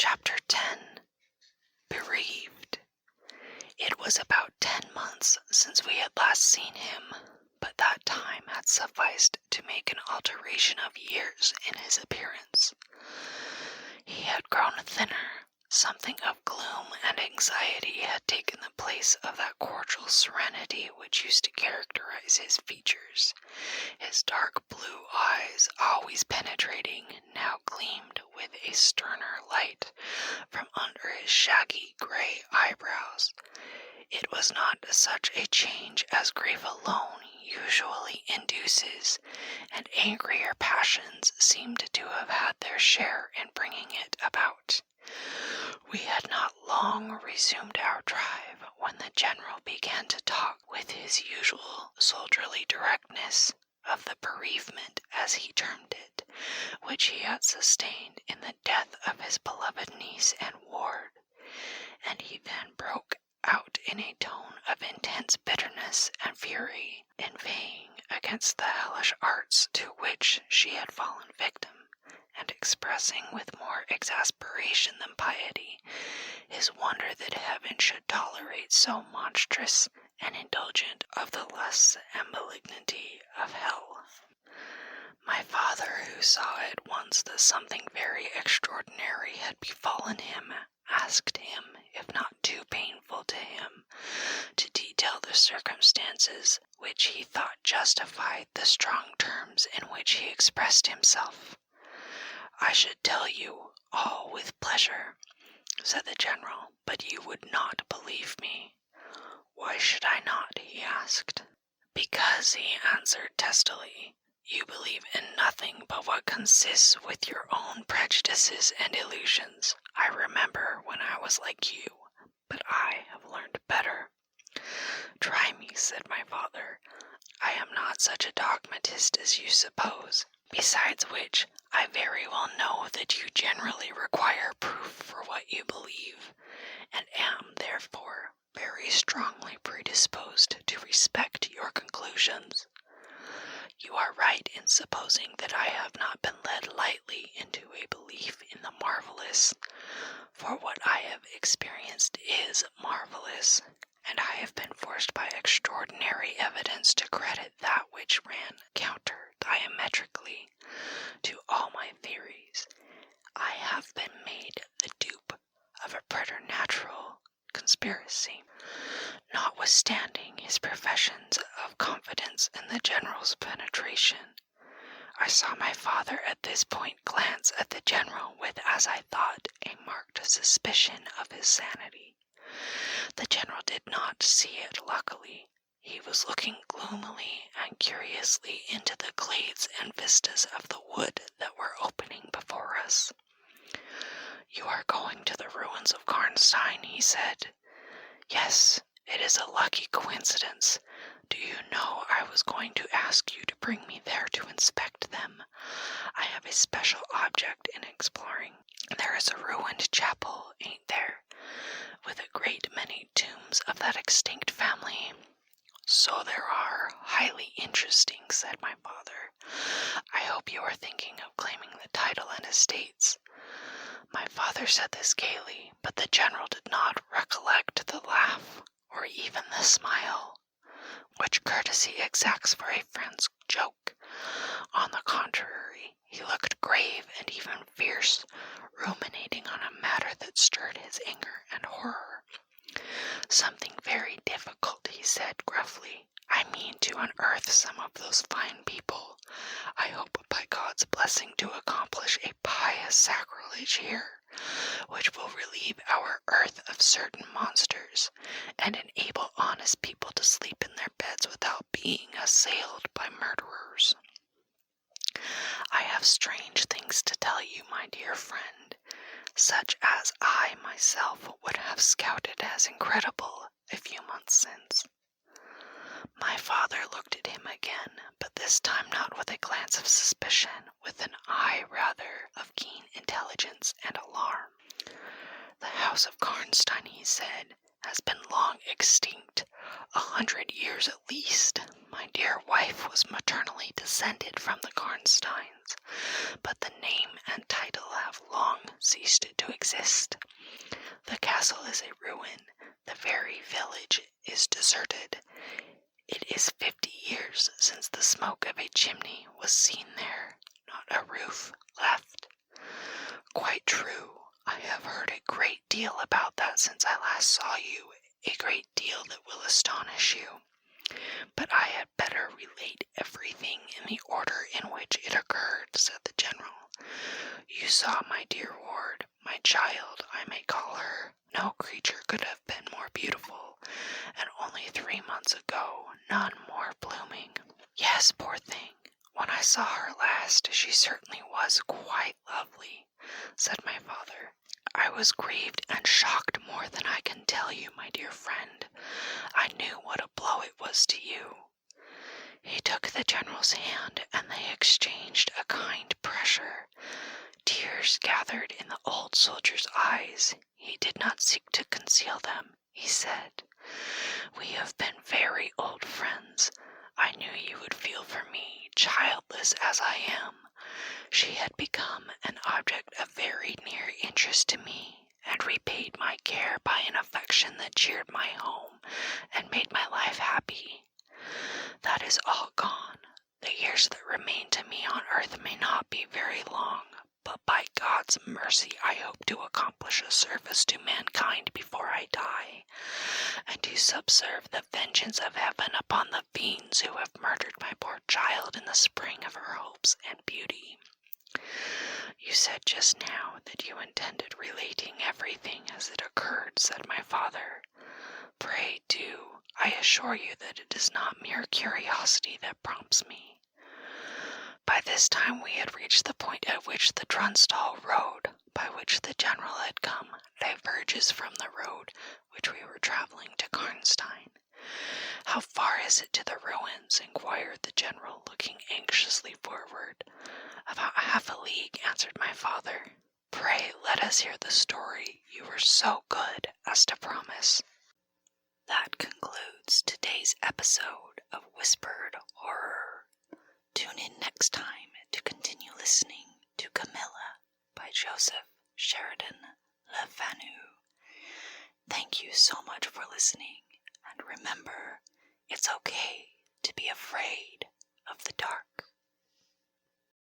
Chapter 10. Bereaved. It was about 10 months since we had last seen him, but that time had sufficed to make an alteration of years in his appearance. He had grown thinner. Something of gloom and anxiety had taken the place of that cordial serenity which used to characterize his features. His dark blue eyes, always penetrating, now gleamed with a sterner light from under his shaggy gray eyebrows. It was not such a change as grief alone usually induces, and angrier passions seemed to have had their share in bringing it about. We had not long resumed our drive when the general began to talk with his usual soldierly directness of the bereavement, as he termed it, which he had sustained in the death of his beloved niece and ward, and he then broke out in a tone of intense bitterness and fury, inveighing against the hellish arts to which she had fallen victim, and expressing with more exasperation than piety his wonder that heaven should tolerate so monstrous and indulgent of the lusts and malignity of hell. My father, who saw at once that something very extraordinary had befallen him, asked him, if not too painful to him, to detail the circumstances which he thought justified the strong terms in which he expressed himself. "I should tell you all with pleasure," said the general, "but you would not believe me." "Why should I not?" he asked. "Because," he answered testily, "you believe in nothing but what consists with your own prejudices and illusions. I remember when I was like you, but I have learned better." "Try me," said my father. "I am not such a dogmatist as you suppose. Besides which, I very well know that you generally require proof for what you believe, and am, therefore, very strongly predisposed to respect your conclusions. You are right in supposing that I have not been led lightly into a belief in the marvelous, for what I have experienced is marvelous, and I have been forced by extraordinary evidence to credit that which ran counter diametrically to all my theories. I have been made the dupe of a preternatural conspiracy." Notwithstanding his professions of confidence in the general's penetration, I saw my father at this point glance at the general with, as I thought, a marked suspicion of his sanity. The general did not see it, luckily. He was looking gloomily and curiously into the glades and vistas of the wood that were opening before us. "You are going to the ruins of Karnstein," he said. "Yes, it is a lucky coincidence. Do you know, I was going to ask you to bring me there to inspect them. I have a special object in exploring. There is a ruined chapel, ain't there, with a great many tombs of that extinct family." "So there are. Highly interesting," said my father. "I hope you are thinking of claiming the title and estates." My father said this gaily, but the general did not recollect the laugh, or even the smile, which courtesy exacts for a friend's joke. On the contrary, he looked grave and even fierce, ruminating on a matter that stirred his anger and horror. "Something very difficult," he said gruffly. "I mean to unearth some of those fine people. I hope by God's blessing to accomplish a pious sacrilege here, which will relieve our earth of certain monsters, and enable honest people to sleep in their beds without being assailed by murderers. I have strange things to tell you, my dear friend, such as I myself would have scouted as incredible a few months since." My father looked at him again, but this time not with a glance of suspicion, with an eye rather of keen intelligence and alarm. "The house of Karnstein," he said, "has been long extinct, 100 years at least. My dear wife was maternally descended from the Karnsteins, but the name and title have long ceased to exist. The castle is a ruin. The very village is deserted. It is 50 years since the smoke of a chimney was seen there, not a roof left. Quite true. I have heard a great deal about that since I last saw you, a great deal that will astonish you. But I had better relate everything in the order in which it occurred, said the general. You saw my dear ward, my child, I may call her. No creature could have been more beautiful, and only 3 months ago, none more blooming. Yes, poor thing. When I saw her last, she certainly was quite lovely, said my father. I was grieved and shocked more than I can tell you, my dear friend. I knew what a blow it was to you. He took the general's hand, and they exchanged a kind pressure. Tears gathered in the old soldier's eyes. He did not seek to conceal them. He said, We have been very old friends. I knew you would feel for me, childless as I am. She had become an object of very near interest to me, and repaid my care by an affection that cheered my home and made my life happy. That is all gone. The years that remain to me on earth may not be very long, but by God's mercy I hope to accomplish a service to mankind before I die, and to subserve the vengeance of heaven upon the fiends who have murdered my poor child in the spring of her hopes and beauty. You said just now that you intended relating everything as it occurred, said my father. Pray do. I assure you that it is not mere curiosity that prompts me. By this time we had reached the point at which the Drunstall road, by which the general had come, diverges from the road which we were traveling to Karnstein. How far is it to the ruins? Inquired the general, looking anxiously forward. About half a league, answered my father. Pray let us hear the story. You were so good as to promise. That concludes today's episode of Whispered Horror. Tune in next time to continue listening to Carmilla by Joseph Sheridan LeFanu. Thank you so much for listening, and remember, it's okay to be afraid.